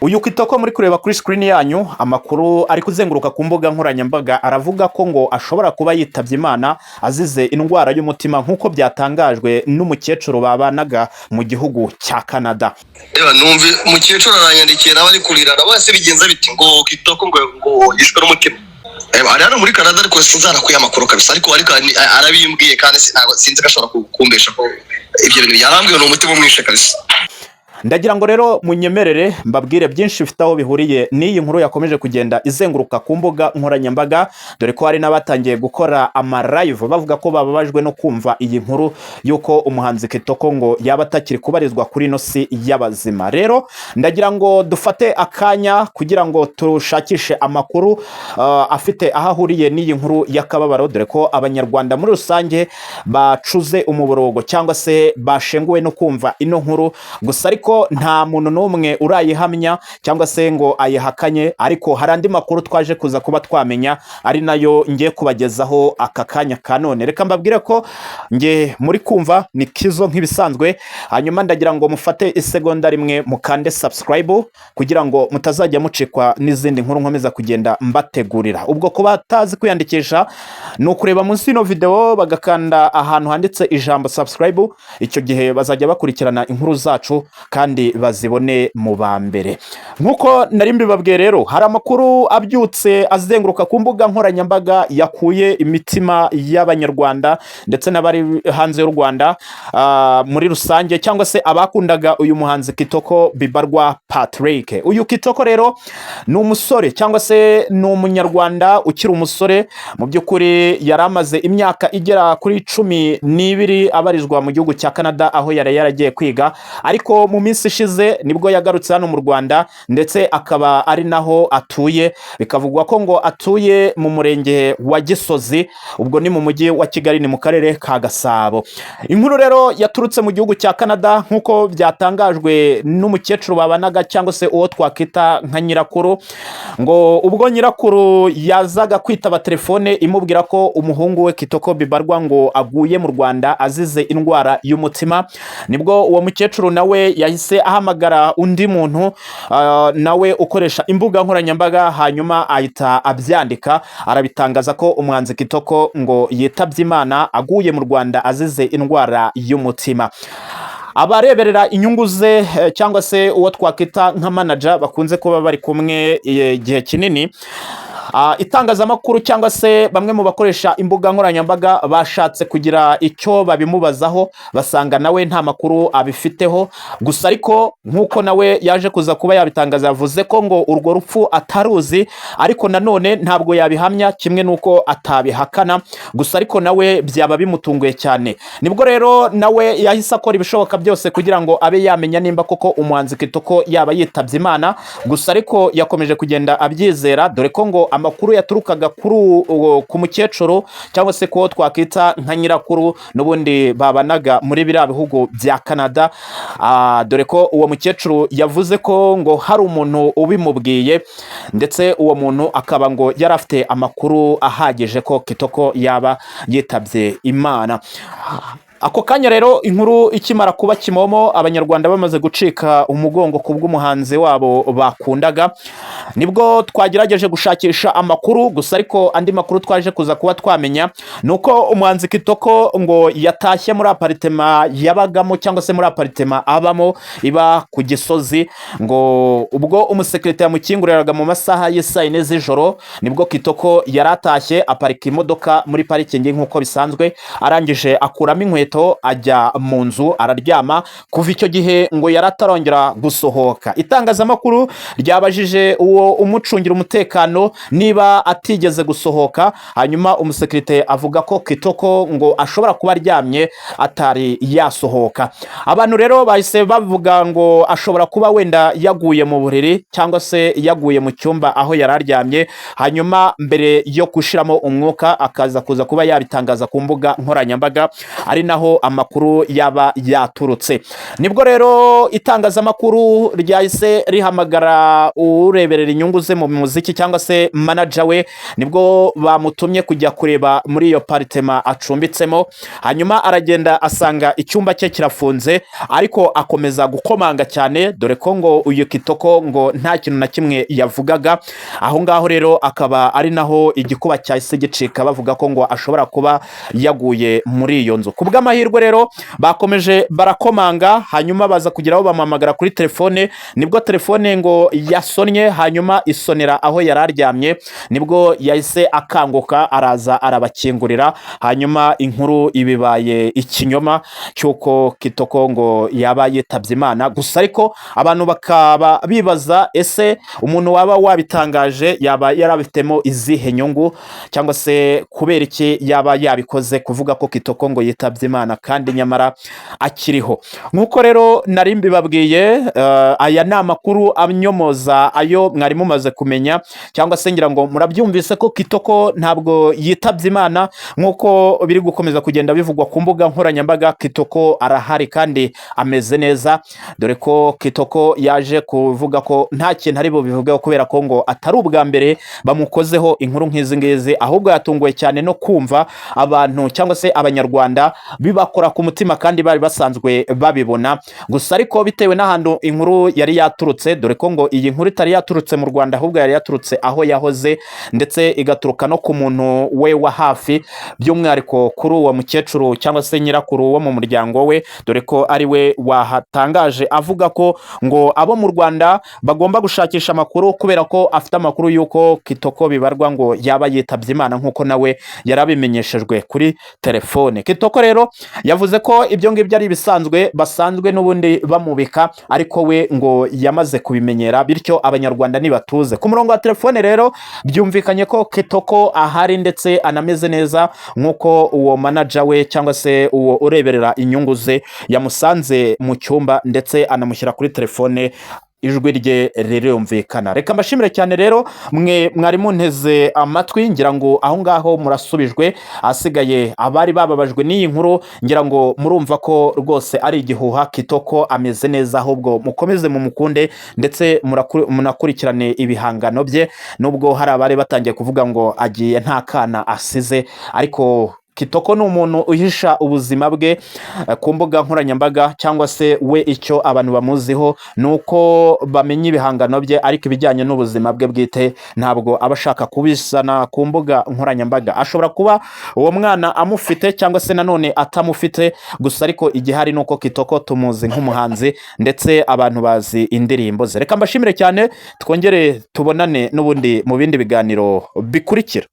Uyu Kitoko muri kureba kuri screen yanyu amakuru ari kuzenguruka ku mbuga nkoranyambaga aravuga ko ngo ashobora kuba yitabye Imana azize indwara y'umutima nk'uko byatangajwe n'umukecuru babanaga mu gihugu cya Canada. Numva umukecuru aranyandikira bari kurira bose bigenza biti ngo Kitoko ngo yishwe n'umutima. Ari hano muri Canada ariko sinzarakuye amakuru kabisa, ariko arabimbwiye kandi sinzi ko ashobora kukumbesha ko ibyo bintu yarambwiye n'umutima umwishe kabisa. Ndagira ngo rero munyemerere mbabwire byinshi bifite aho bihuriye n'iyi nkuru yakomeje kugenda izenguruka ku mbuga nkoranyambaga, dore ko hari n'abatangiye gukora live bavuga ko bababajwe no kumva iyi nkuru yuko umuhanzi Kitoko ngo yaba atakiri kubarizwa kuri ino si y'abazima. Rero ndagira ngo dufate akanya kugira ngo tushakishe amakuru afite aho ahuriye n'iyi nkuru y'akababaro, dore ko abanyarwanda muri rusange bacuze umuborogo cyangwa se bashenguwe no kumva ino nkuru. Gusa ariko nta muntu n'umwe urayihamya cyangwa se ngo ayihakanye, ariko hari andi makuru twaje kuza kuba twamenya ari nayo ngiye kubagezaho aka kanya ka none. Reka mbabwire ko nge muri kumva ni Kizo nk'ibisanzwe, hanyuma ndagira ngo mufate isegonda rimwe mukande subscribe kugira ngo mutazajya mucikwa n'izindi nkuru nkomeza kugenda mbategurira. Ubwo kuba batazi kwiyandikisha ni ukureba munsi y'ino video bagakanda ahantu handitse ijambo subscribe, icyo gihe bazajya bakurikirana inkuru zacu kandi bazibone mu ba mbere. Nk'uko nari mbibabwiye rero, hari amakuru abyutse azenguruka ku mbuga nkoranyambaga yakuye imitima y'abanyarwanda ndetse n'abari hanze y'u Rwanda muri rusange, cyangwa se abakundaga uyu muhanzi Kitoko Bibarwa Patrick. Uyu Kitoko rero ni umusore cyangwa se ni umunyarwanda ukiri umusore, mu by'ukuri yari amaze imyaka igera kuri 12 abarizwa mu gihugu cya Canada aho yari yaragiye kwiga, ariko mu minsi ishize nibwo yagarutse hano mu Rwanda ndetse akaba ari naho atuye. Bikavugwa ko ngo atuye mu murenge wa Gisozi, ubwo ni mu mujyi wa Kigali, ni mu karere ka Gasabo. Inkuru rero yaturutse mu gihugu cya Canada nk'uko byatangajwe n'umukecuru babanaga cyangwa se uwo twakita nka nyirakuru, ngo ubwo nyirakuru yazaga kwitaba telefone imubwira ko umuhungu we Kitoko Bibarwa ngo aguye mu Rwanda azize indwara y'umutima, nibwo uwo mukecuru nawe yahise ahamagara undi muntu nawe ukoresha imbuga nkoranyambaga, hanyuma ahita abyandika arabitangaza ko umuhanzi Kitoko ngo yitabye Imana aguye mu Rwanda azize indwara y'umutima. Abareberera inyungu ze cyangwa se uwo twakita nka manager bakunze kuba bari kumwe igihe kinini, itangazamakuru cyangwa se bamwe mu bakoresha imbuga nkoranyambaga bashatse kugira icyo babimubazaho, basanga nawe nta makuru abifiteho. Gusa ariko nk'uko nawe yaje kuza kuba yabitangaza, yavuze ko ngo urwo rupfu ataruzi, ariko nanone ntabwo yabihamya kimwe n'uko atabihakana. Gusa ariko nawe byaba bimutunguye cyane, nibwo rero nawe yahise akora ibishoboka byose kugira ngo abe yamenya nimba koko umuhanzi Kitoko yaba yitabye Imana. Gusa ariko yakomeje kugenda abyizera, dore ko ngo amakuru yaturukaga ku mukecuru cyangwa se ko twakita nka nyirakuru n'ubundi babanaga muri biriya bihugu bya Canada, dore ko uwo mukecuru yavuze ko ngo hari umuntu ubimubwiye, ndetse uwo muntu akaba ngo yari afite amakuru ahagije ko Kitoko yaba yitabye Imana. Ako kanya rero inkuru ikimara kuba kimomo, abanyarwanda bamaze gucika umugongo ku bw'umuhanzi wabo bakundaga, nibwo twagerageje gushakisha amakuru. Gusa ariko andi makuru twaje kuza kuba twamenya nuko umuhanzi Kitoko ngo yatashye muri aparitema yabagamo cyangwa se muri aparitema abamo iba ku Gisozi, ngo ubwo umusekirite yamukinguriraga mu masaha y'isa 4 z'ijoro nibwo Kitoko yaratashye aparika imodoka muri parikingi nk'uko bisanzwe, arangije akuramo inkweto ajya mu nzu araryama. Kuva icyo gihe ngo yaratarongera gusohoka. Itangazamakuru ryabajije uwo umucungira umutekano niba atigeze gusohoka, hanyuma umusekirite avuga ko Kitoko ngo ashobora kuba aryamye atari yasohoka. Abantu rero bahise bavuga ngo ashobora kuba wenda yaguye mu buriri cyangwa se yaguye mu cyumba aho yararyamye, hanyuma mbere yo gushiramo umwuka akaza kuza kuba yabitangaza ku mbuga nkoranyambaga, ari naho amakuru yaba yaturutse. Nibwo rero itangazamakuru ryahise rihamagara ureberera ureberera inyungu ze mu muziki cyangwa se manager we nibwo bamutumye kujya kureba muri iyo paritema acumbitsemo, hanyuma aragenda asanga icyumba cye kirafunze ariko akomeza gukomanga cyane, dore ko ngo uyu Kitoko ngo nta kintu na kimwe yavugaga. Aho ngaho rero akaba ari naho igikuba cyahise gicika, bavuga ko ngo ashobora kuba yaguye muri iyo nzu. Ku bw'amahirwe rero bakomeje barakomanga, hanyuma baza kugeraho bamuhamagara kuri telefone, nibwo telefone ngo yasonnye, hanyuma isonera aho yari aryamye, nibwo yahise akanguka araza arabakingurira, hanyuma inkuru ibibaye ikinyoma cy'uko Kitoko ngo yaba yitabye Imana. Gusa ariko abantu bakaba bibaza, ese umuntu waba wabitangaje yaba yarabifitemo izihe nyungu, cyangwa se kubera iki yaba yabikoze kuvuga ko Kitoko ngo yitabye Imana kandi nyamara akiriho. Nk'uko rero nari mbibabwiye, aya ni amakuru anyomoza ayo mwari mumaze kumenya, cyangwa se ngira ngo murabyumvise ko Kitoko ntabwo yitabye Imana nk'uko biri gukomeza kugenda bivugwa ku mbuga nkoranyambaga. Kitoko arahari kandi ameze neza, dore ko Kitoko yaje kuvuga ko nta kintu ari bubivugeho kubera ko ngo atari ubwa mbere bamukozeho inkuru nk'izi ngizi, ahubwo yatunguwe cyane no kumva abantu cyangwa se abanyarwanda bibakora ku mutima kandi bari basanzwe babibona. Gusa ariko bitewe n'ahantu inkuru yari yaturutse, dore ko ngo iyi nkuru itari yaturutse mu Rwanda ahubwo yari yaturutse aho yahoze, ndetse igaturuka no ku muntu we wa hafi, by'umwihariko kuri uwo mukecuru cyangwa se nyirakuru wo mu muryango we, dore ko ari we wahatangaje avuga ko ngo abo mu Rwanda bagomba gushakisha amakuru kubera ko afite amakuru y'uko Kitoko bibarwa ngo yaba yitabye Imana nk'uko nawe yarabimenyeshejwe kuri telefone. Kitoko rero yavuze ko ibyo ngibyo ari ibisanzwe, basanzwe n'ubundi bamubika, ariko we ngo yamaze kubimenyera, bityo abanyarwanda nibatuze. Ku murongo wa telefone rero byumvikanye ko Kitoko ahari ndetse anameze neza, nk'uko uwo manager we cyangwa se uwo ureberera inyungu ze yamusanze mu cyumba ndetse anamushyira kuri telefone, ijwi rye rirumvikana. Reka mbashimire cyane rero mwe mwari munteze amatwi, ngira ngo aho ngaho murasubijwe. Asigaye abari bababajwe n'iyi nkuru, ngira ngo murumva ko rwose ari igihuha. Kitoko ameze neza, ahubwo mukomeze mumukunde ndetse munakurikirane ibihangano bye, nubwo hari abari batangiye kuvuga ngo agiye nta kana asize, ariko Kitoko ni umuntu uhisha ubuzima bwe ku mbuga nkoranyambaga, cyangwa se we icyo abantu bamuziho ni uko bamenya ibihangano bye, ariko ibijyanye n'ubuzima bwe bwite ntabwo aba ashaka kubisana ku mbuga nkoranyambaga. Ashobora kuba uwo mwana amufite cyangwa se nanone atamufite, gusa ariko igihari ni uko Kitoko tumuzi nk'umuhanzi ndetse abantu bazi indirimbo ze. Reka mbashimire cyane, twongere tubonane n'ubundi mu bindi biganiro bikurikira.